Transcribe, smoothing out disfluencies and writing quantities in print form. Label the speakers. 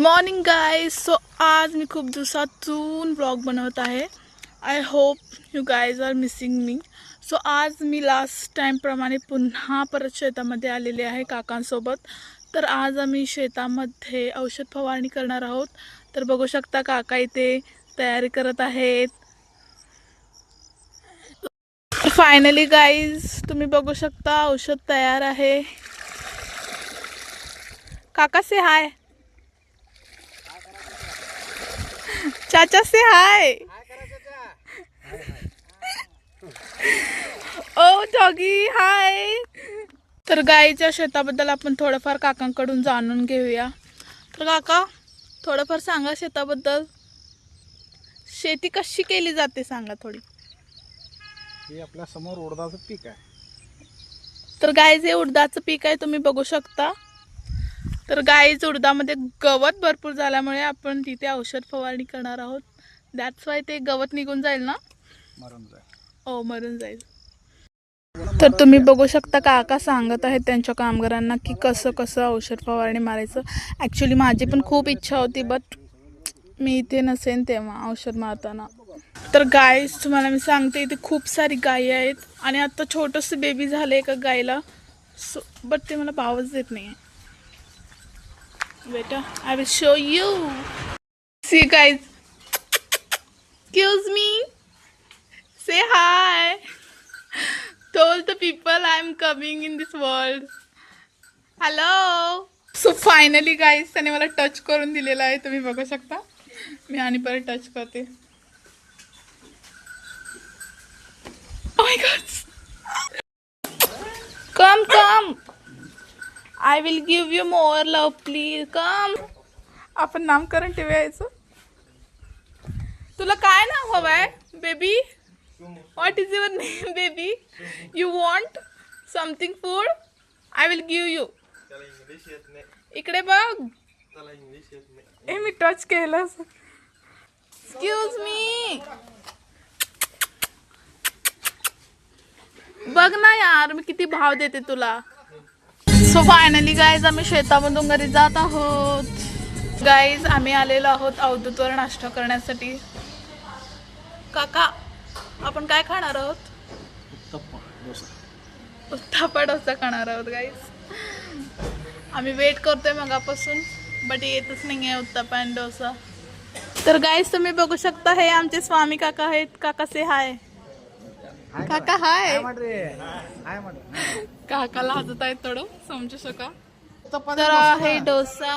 Speaker 1: Morning guys. So आज मी खूप दिवसातून ब्लॉग बनवत आहे. I hope you guys are missing me. So आज मी लास्ट टाईमप्रमाणे पुन्हा परत शेतामध्ये आलेले आहे काकांसोबत. तर आज आम्ही शेतामध्ये औषध फवारणी करणार आहोत. तर बघू शकता काका इथे तयारी करत आहेत. फायनली गाईज तुम्ही बघू शकता औषध तयार आहे. काका से हाय. चाचा से हाय. ओ डॉगी हाय. तर गाईच्या शेताबद्दल आपण थोडंफार काकांकडून जाणून घेऊया. तर काका थोडंफार सांगा शेताबद्दल. शेती कशी केली जाते सांगा थोडी.
Speaker 2: हे आपल्या समोर उडदाचं पीक आहे.
Speaker 1: तर गाईज हे उडदाचं पीक आहे, तुम्ही बघू शकता. तर गाईज उडदामध्ये गवत भरपूर झाल्यामुळे आपण तिथे औषध फवारणी करणार आहोत. दॅट्स वाय ते गवत निघून जाईल ना,
Speaker 2: मरून जाईल.
Speaker 1: हो मरून जाईल. तर तुम्ही बघू शकता काका सांगत आहेत त्यांच्या कामगारांना की कसं कसं औषध फवारणी मारायचं. ॲक्च्युली माझी पण खूप इच्छा होती, बट मी इथे नसेन तेव्हा औषध मारताना. तर गाईज तुम्हाला मी सांगते इथे खूप सारी गायी आहेत आणि आता छोटंसं बेबी झालं एका गायीला. सो बट ते मला भावच देत नाही आहे. बेटा I will show you. See guys. Excuse me. Say hi. Told the people I'm coming in this world. Hello. So finally guys त्याने मला टच करून दिलेला आहे, तुम्ही बघू शकता. मी आणि परत टच करते. Oh my god. Come. I will give you more love, please. Come. आपण नामकरण ठेवायचं. तुला काय नाव हवंय baby? What is your name baby? You want something food? I will give you. इकडे बघ. हे मी टच केलं. Excuse me. बघ ना यार मी किती भाव देते तुला. सो फायनली गाईज आम्ही शेतामधून घरी जात आहोत. गाईज आम्ही आलेलो आहोत अवधूतवर नाश्ता करण्यासाठी. काका आपण काय खाणार आहोत? उत्तप्पा डोसा खाणार आहोत गाईज. आम्ही वेट करतोय मगापासून बट येतच नाही आहे उत्तप्पा आणि डोसा. तर गाईज तुम्ही बघू शकता हे आमचे स्वामी काका आहेत. काका से हाय. काका हाय. काकाला हसत आहेत थोडं समजू शका. तर हे डोसा